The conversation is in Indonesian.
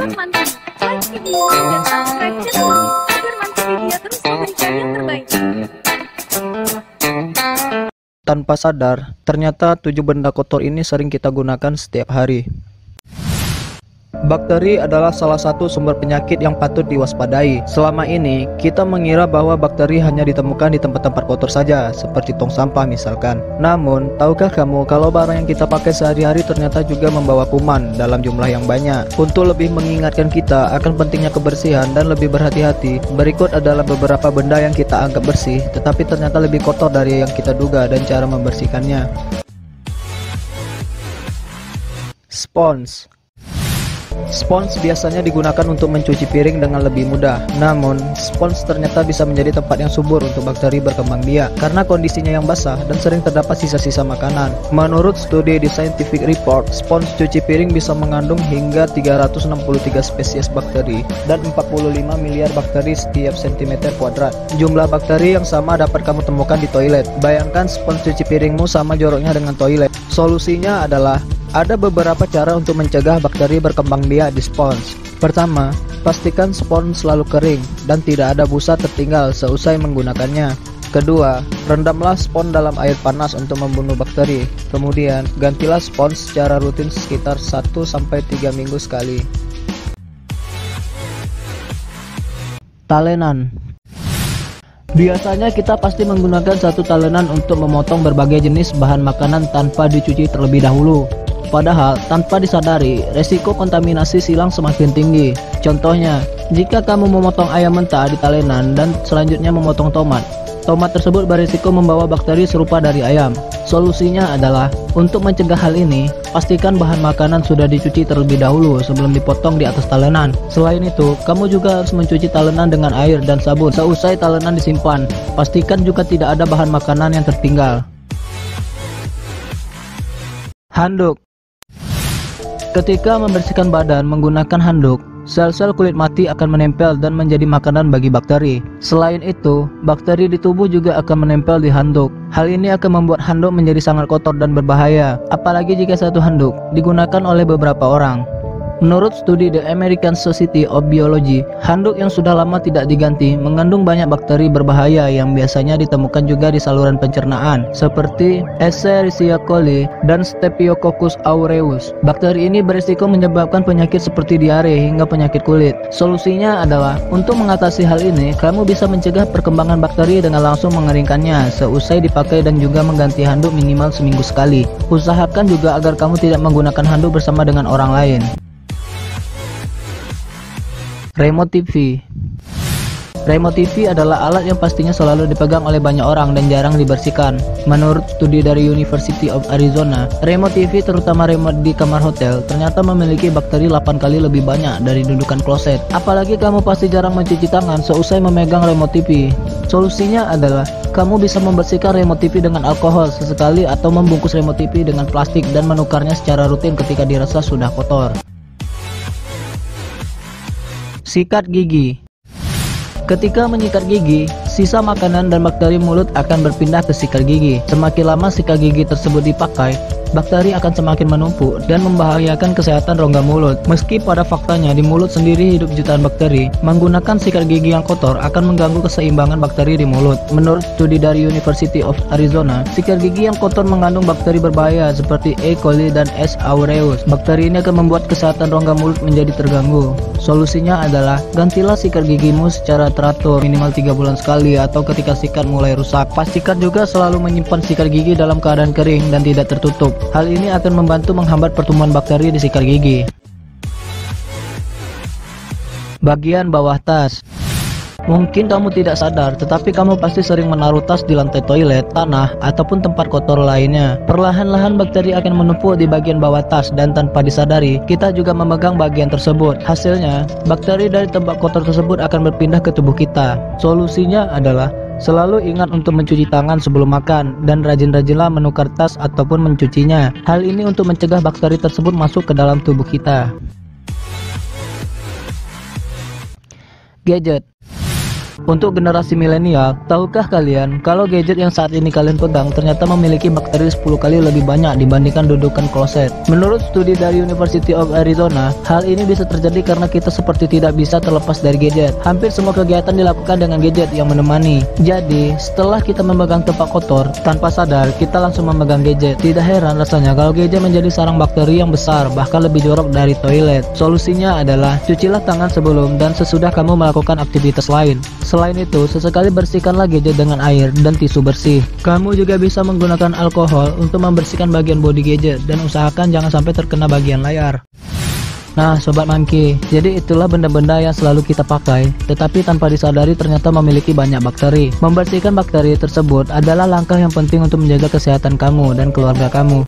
Salam Mantu. Like video dan subscribe channel ini agar Mantu Media terus memberikan yang terbaik. Tanpa sadar, ternyata 7 benda kotor ini sering kita gunakan setiap hari. Bakteri adalah salah satu sumber penyakit yang patut diwaspadai. Selama ini, kita mengira bahwa bakteri hanya ditemukan di tempat-tempat kotor saja, seperti tong sampah misalkan. Namun, tahukah kamu kalau barang yang kita pakai sehari-hari ternyata juga membawa kuman dalam jumlah yang banyak? Untuk lebih mengingatkan kita akan pentingnya kebersihan dan lebih berhati-hati, berikut adalah beberapa benda yang kita anggap bersih, tetapi ternyata lebih kotor dari yang kita duga dan cara membersihkannya. Spons. Spons biasanya digunakan untuk mencuci piring dengan lebih mudah. Namun, spons ternyata bisa menjadi tempat yang subur untuk bakteri berkembang biak karena kondisinya yang basah dan sering terdapat sisa-sisa makanan. Menurut studi di Scientific Report, spons cuci piring bisa mengandung hingga 363 spesies bakteri dan 45 miliar bakteri setiap sentimeter kuadrat. Jumlah bakteri yang sama dapat kamu temukan di toilet. Bayangkan spons cuci piringmu sama joroknya dengan toilet. Solusinya adalah ada beberapa cara untuk mencegah bakteri berkembang biak di spons. Pertama, pastikan spons selalu kering dan tidak ada busa tertinggal seusai menggunakannya. Kedua, rendamlah spons dalam air panas untuk membunuh bakteri. Kemudian, gantilah spons secara rutin sekitar 1-3 minggu sekali. Talenan. Biasanya kita pasti menggunakan satu talenan untuk memotong berbagai jenis bahan makanan tanpa dicuci terlebih dahulu. Padahal, tanpa disadari, resiko kontaminasi silang semakin tinggi. Contohnya, jika kamu memotong ayam mentah di talenan dan selanjutnya memotong tomat, tomat tersebut berisiko membawa bakteri serupa dari ayam. Solusinya adalah, untuk mencegah hal ini, pastikan bahan makanan sudah dicuci terlebih dahulu sebelum dipotong di atas talenan. Selain itu, kamu juga harus mencuci talenan dengan air dan sabun. Seusai talenan disimpan, pastikan juga tidak ada bahan makanan yang tertinggal. Handuk. Ketika membersihkan badan menggunakan handuk, sel-sel kulit mati akan menempel dan menjadi makanan bagi bakteri. Selain itu, bakteri di tubuh juga akan menempel di handuk. Hal ini akan membuat handuk menjadi sangat kotor dan berbahaya, apalagi jika satu handuk digunakan oleh beberapa orang. Menurut studi The American Society of Biology, handuk yang sudah lama tidak diganti mengandung banyak bakteri berbahaya yang biasanya ditemukan juga di saluran pencernaan, seperti Escherichia coli dan Staphylococcus aureus. Bakteri ini berisiko menyebabkan penyakit seperti diare hingga penyakit kulit. Solusinya adalah, untuk mengatasi hal ini, kamu bisa mencegah perkembangan bakteri dengan langsung mengeringkannya seusai dipakai dan juga mengganti handuk minimal seminggu sekali. Usahakan juga agar kamu tidak menggunakan handuk bersama dengan orang lain. Remote TV. Remote TV adalah alat yang pastinya selalu dipegang oleh banyak orang dan jarang dibersihkan. Menurut studi dari University of Arizona, remote TV, terutama remote di kamar hotel, ternyata memiliki bakteri 8 kali lebih banyak dari dudukan kloset. Apalagi kamu pasti jarang mencuci tangan seusai memegang remote TV. Solusinya adalah, kamu bisa membersihkan remote TV dengan alkohol sesekali atau membungkus remote TV dengan plastik dan menukarnya secara rutin ketika dirasa sudah kotor. Sikat gigi. Ketika menyikat gigi, sisa makanan dan bakteri mulut akan berpindah ke sikat gigi. Semakin lama sikat gigi tersebut dipakai, bakteri akan semakin menumpuk dan membahayakan kesehatan rongga mulut. Meski pada faktanya di mulut sendiri hidup jutaan bakteri, menggunakan sikat gigi yang kotor akan mengganggu keseimbangan bakteri di mulut. Menurut studi dari University of Arizona, sikat gigi yang kotor mengandung bakteri berbahaya seperti E. coli dan S. aureus. Bakteri ini akan membuat kesehatan rongga mulut menjadi terganggu. Solusinya adalah, gantilah sikat gigimu secara teratur minimal 3 bulan sekali atau ketika sikat mulai rusak. Pastikan juga selalu menyimpan sikat gigi dalam keadaan kering dan tidak tertutup. Hal ini akan membantu menghambat pertumbuhan bakteri di sikat gigi. Bagian bawah tas. Mungkin kamu tidak sadar, tetapi kamu pasti sering menaruh tas di lantai toilet, tanah, ataupun tempat kotor lainnya. Perlahan-lahan bakteri akan menumpuk di bagian bawah tas dan tanpa disadari, kita juga memegang bagian tersebut. Hasilnya, bakteri dari tempat kotor tersebut akan berpindah ke tubuh kita. Solusinya adalah, selalu ingat untuk mencuci tangan sebelum makan dan rajin-rajinlah menukar tas ataupun mencucinya. Hal ini untuk mencegah bakteri tersebut masuk ke dalam tubuh kita. Gadget. Untuk generasi milenial, tahukah kalian kalau gadget yang saat ini kalian pegang ternyata memiliki bakteri 10 kali lebih banyak dibandingkan dudukan kloset? Menurut studi dari University of Arizona, hal ini bisa terjadi karena kita seperti tidak bisa terlepas dari gadget. Hampir semua kegiatan dilakukan dengan gadget yang menemani. Jadi, setelah kita memegang tempat kotor, tanpa sadar kita langsung memegang gadget. Tidak heran rasanya kalau gadget menjadi sarang bakteri yang besar, bahkan lebih jorok dari toilet. Solusinya adalah cucilah tangan sebelum dan sesudah kamu melakukan aktivitas lain. Selain itu, sesekali bersihkanlah gadget dengan air dan tisu bersih. Kamu juga bisa menggunakan alkohol untuk membersihkan bagian bodi gadget dan usahakan jangan sampai terkena bagian layar. Nah, Sobat Monkey, jadi itulah benda-benda yang selalu kita pakai, tetapi tanpa disadari ternyata memiliki banyak bakteri. Membersihkan bakteri tersebut adalah langkah yang penting untuk menjaga kesehatan kamu dan keluarga kamu.